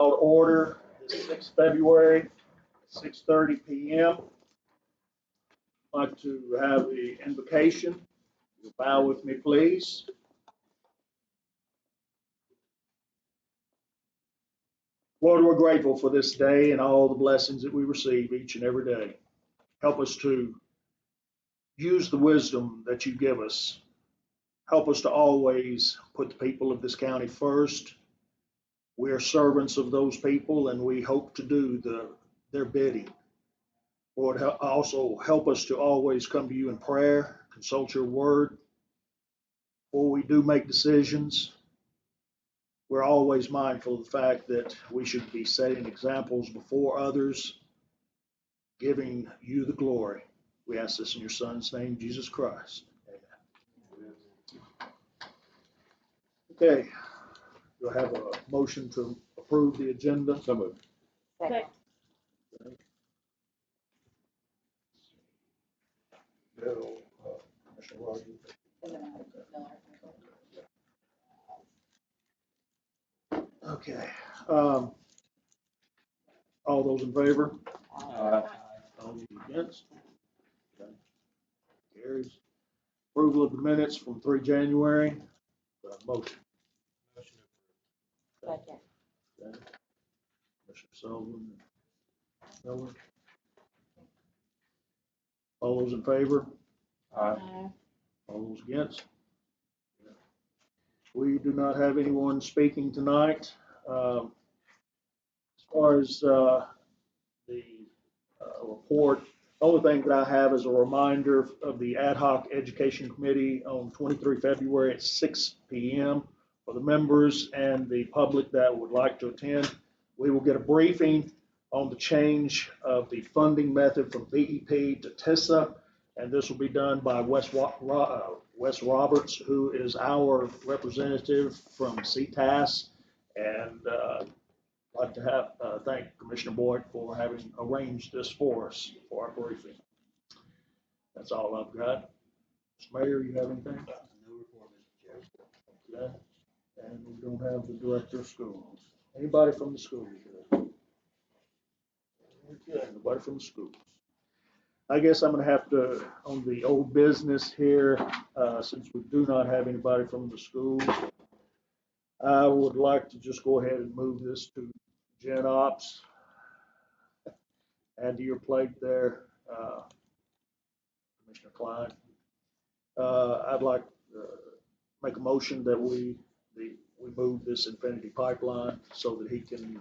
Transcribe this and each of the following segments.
Call to order this 6th February, 6:30 p.m. I'd like to have the invocation. You'll bow with me, please. Lord, we're grateful for this day and all the blessings that we receive each and every day. Help us to use the wisdom that you give us. Help us to always put the people of this county first. We are servants of those people, and we hope to do their bidding. Lord, also help us to always come to you in prayer, consult your word. Before we do make decisions, we're always mindful of the fact that we should be setting examples before others, giving you the glory. We ask this in your Son's name, Jesus Christ. Amen. Okay, you'll have a motion to approve the agenda. So moved. Second. Bill, Commissioner Rogers. Okay. All those in favor? All those against? Okay. Carries. Approval of the minutes from 3 January. Motion. Second. Okay. Commissioner Sullivan. Miller. All those in favor? Aye. All those against? We do not have anyone speaking tonight. As far as the report, the only thing that I have is a reminder of the Ad Hoc Education Committee on 23 February at 6 p.m. for the members and the public that would like to attend. We will get a briefing on the change of the funding method from BEP to TISA, and this will be done by Wes Roberts, who is our representative from CTAS, and I'd like to thank Commissioner Boyd for having arranged this for us for our briefing. That's all I've got. Mr. Mayor, you have anything? No report, Mr. Chair. Okay. And we don't have the director of schools. Anybody from the schools here? Okay, nobody from the schools. I guess I'm going to have to, on the old business here, since we do not have anybody from the schools, I would like to just go ahead and move this to Gen Ops. Add to your plate there, Commissioner Klein. I'd like to make a motion that we move this Infinity Pipeline so that he can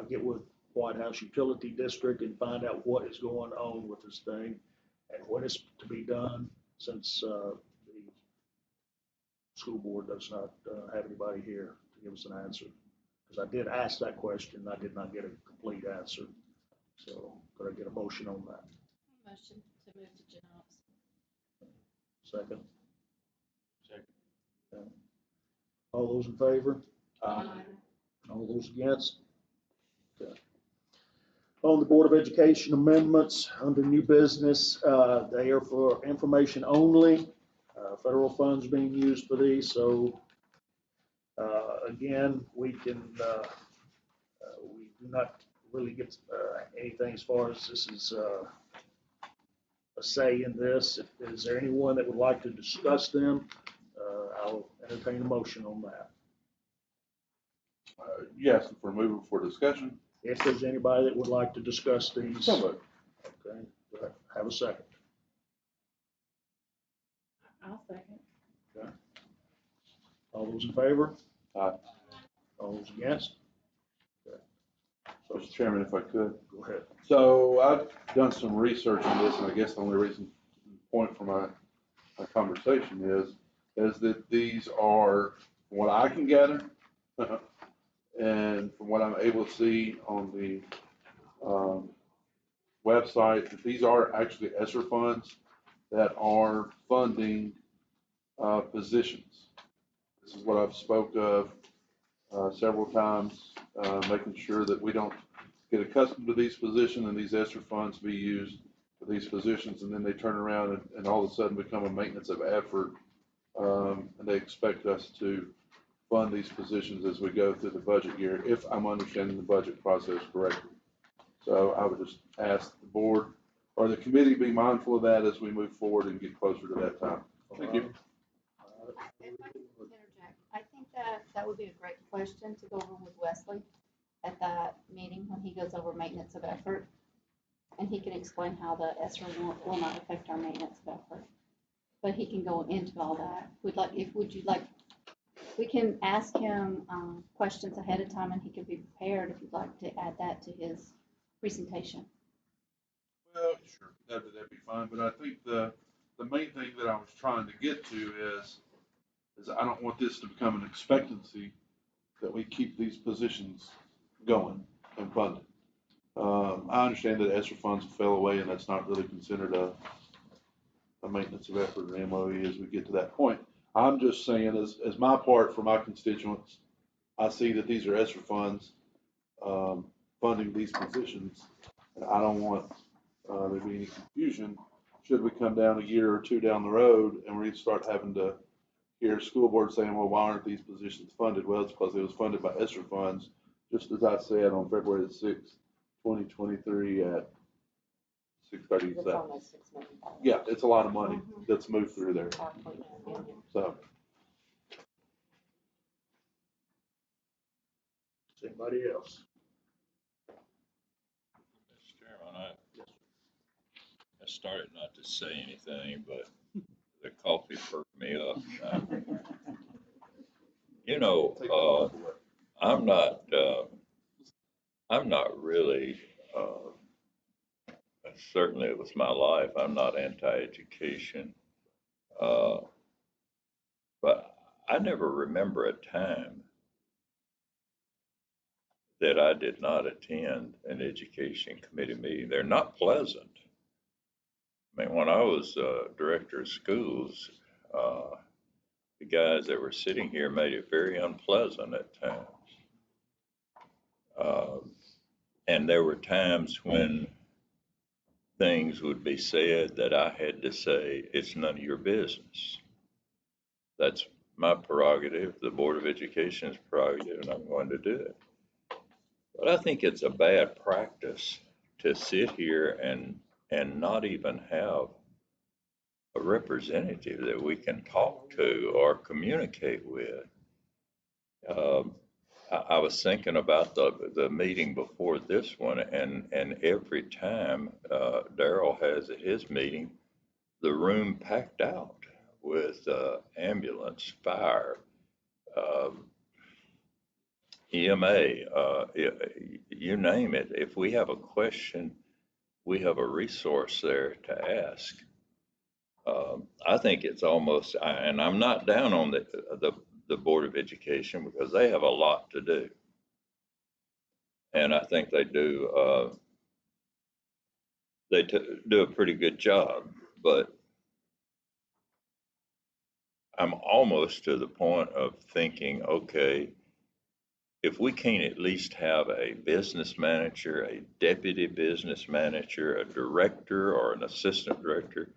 get with White House Utility District and find out what is going on with this thing and what is to be done, since the school board does not have anybody here to give us an answer. Because I did ask that question, I did not get a complete answer. So could I get a motion on that? Motion to move to Gen Ops. Second? Second. Okay. All those in favor? Aye. All those against? Okay. On the Board of Education amendments, under new business, they are for information only. Federal funds being used for these, so again, we can, we do not really get anything as far as this is a say in this. Is there anyone that would like to discuss them? I'll entertain a motion on that. Yes, if we're moving for discussion. If there's anybody that would like to discuss these. So moved. Okay, do I have a second? I'll second. Okay. All those in favor? Aye. All those against? Okay. So, Mr. Chairman, if I could. go ahead. So I've done some research on this, and I guess the only point for my conversation is that these are, from what I can gather, and from what I'm able to see on the website, that these are actually ESSER funds that are funding positions. This is what I've spoke of several times, making sure that we don't get accustomed to these positions and these ESSER funds be used for these positions, and then they turn around and all of a sudden become a maintenance of effort, and they expect us to fund these positions as we go through the budget year, if I'm understanding the budget process correctly. So I would just ask the board or the committee be mindful of that as we move forward and get closer to that time. Thank you. If I could interject, I think that would be a great question to go over with Wesley at that meeting when he goes over maintenance of effort. And he can explain how the ESSER will not affect our maintenance of effort. But he can go into all that. We can ask him questions ahead of time and he can be prepared if you'd like to add that to his presentation. Well, sure, that'd be fine, but I think the main thing that I was trying to get to is I don't want this to become an expectancy that we keep these positions going and funded. I understand that ESSER funds fell away and that's not really considered a maintenance of effort or MOE as we get to that point. I'm just saying as my part for my constituents, I see that these are ESSER funds, funding these positions. And I don't want there to be any confusion should we come down a year or two down the road and we start having to hear school board saying, well, why aren't these positions funded? Well, it's because it was funded by ESSER funds, just as I said on February the 6th, 2023 at 6:37. It's almost $6 million. Yeah, it's a lot of money that's moved through there. So, Anybody else? Mr. Chairman, I started not to say anything, but the coffee perked me up. You know, I'm not really, certainly it was my life, I'm not anti-education. But I never remember a time that I did not attend an education committee meeting. They're not pleasant. I mean, when I was director of schools, the guys that were sitting here made it very unpleasant at times. And there were times when things would be said that I had to say, it's none of your business. That's my prerogative, the Board of Education's prerogative, and I'm going to do it. But I think it's a bad practice to sit here and not even have a representative that we can talk to or communicate with. I was thinking about the meeting before this one, and every time Darrell has at his meeting, the room packed out with ambulance, fire, EMA, you name it. If we have a question, we have a resource there to ask. I think it's almost, and I'm not down on the Board of Education because they have a lot to do. And I think they do, do a pretty good job, but I'm almost to the point of thinking, okay, if we can't at least have a business manager, a deputy business manager, a director or an assistant director,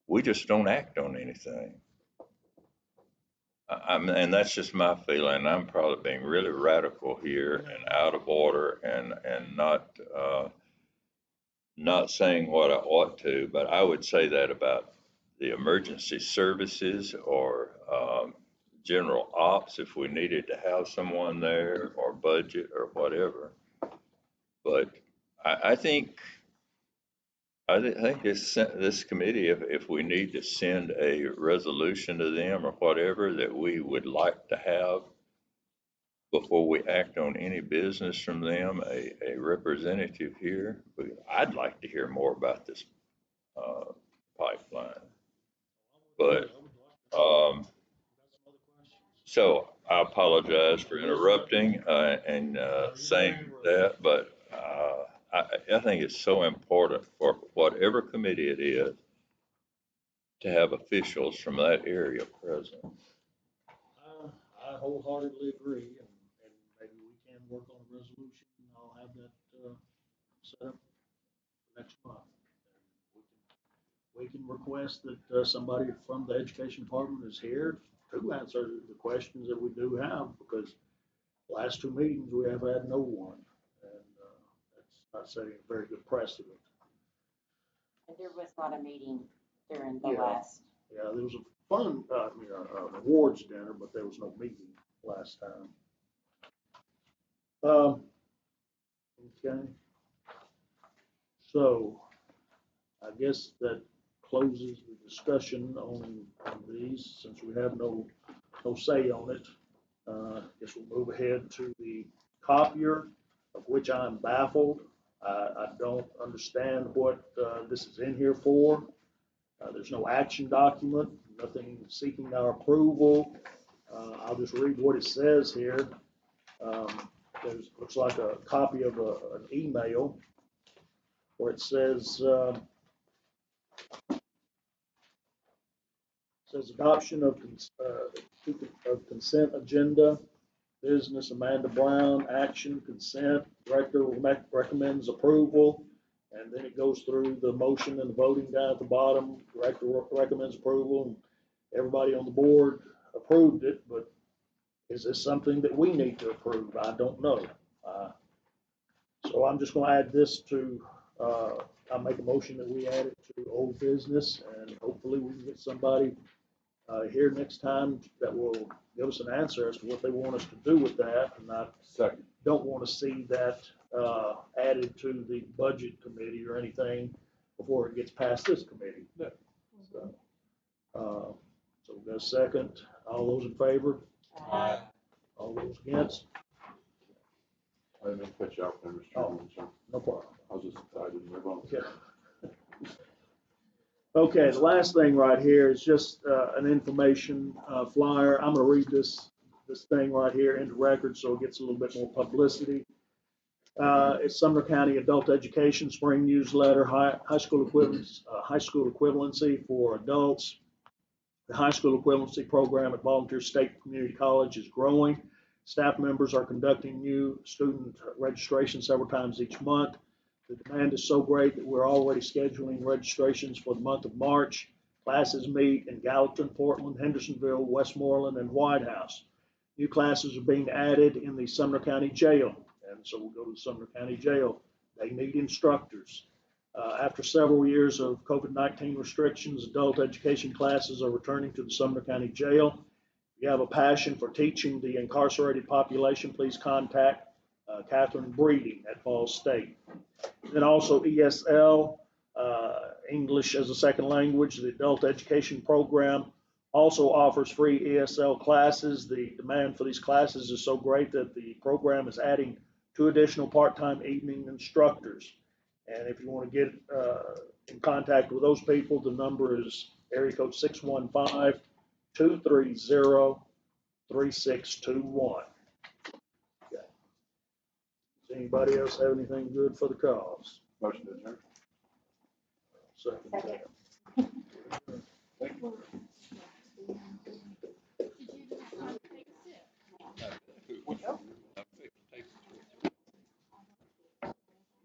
we just don't act on anything. And that's just my feeling. I'm probably being really radical here and out of order and not saying what I ought to, but I would say that about the emergency services or general ops if we needed to have someone there or budget or whatever. But I think this committee, if we need to send a resolution to them or whatever that we would like to have before we act on any business from them, a representative here. I'd like to hear more about this pipeline. But so I apologize for interrupting and saying that, but I think it's so important for whatever committee it is to have officials from that area present. I wholeheartedly agree, and maybe we can work on a resolution. I'll have that set up next month. We can request that somebody from the education department is here to answer the questions that we do have, because last two meetings, we have had no one. And that's not setting a very good precedent. And there was not a meeting during the Yeah. last. Yeah, there was a fun, awards dinner, but there was no meeting last time. Okay. So I guess that closes the discussion on these, since we have no say on it. I guess we'll move ahead to the copier, of which I'm baffled. I don't understand what this is in here for. There's no action document, nothing seeking our approval. I'll just read what it says here. Looks like a copy of an email where it says adoption of consent agenda, business Amanda Brown, action, consent, director recommends approval. And then it goes through the motion and the voting down at the bottom. Director recommends approval, and everybody on the board approved it, but is this something that we need to approve? I don't know. So I'm just gonna add this to, I'll make a motion that we add it to old business, and hopefully we can get somebody here next time that will give us an answer as to what they want us to do with that. And I Second. don't want to see that added to the budget committee or anything before it gets past this committee. No. So we'll go second. All those in favor? Aye. All those against? I didn't mean to cut you off there, Mr. Oh. Chairman, so No problem. I didn't move on. Okay. Okay, the last thing right here is just an information flyer. I'm going to read this thing right here into record so it gets a little bit more publicity. It's Sumner County Adult Education Spring Newsletter, high school equivalency for adults. The high school equivalency program at Volunteer State Community College is growing. Staff members are conducting new student registration several times each month. The demand is so great that we're already scheduling registrations for the month of March. Classes meet in Gallatin, Portland, Hendersonville, Westmoreland, and White House. New classes are being added in the Sumner County Jail, and so we'll go to the Sumner County Jail. They need instructors. After several years of COVID-19 restrictions, adult education classes are returning to the Sumner County Jail. If you have a passion for teaching the incarcerated population, please contact Catherine Breeding at Falls State. Then also ESL, English as a second language, the adult education program also offers free ESL classes. The demand for these classes is so great that the program is adding 2 additional part-time evening instructors. And if you want to get in contact with those people, the number is area code 615-230-3621. Okay. Does anybody else have anything good for the cause? Motion to adjourn. Second. Second. Thank you.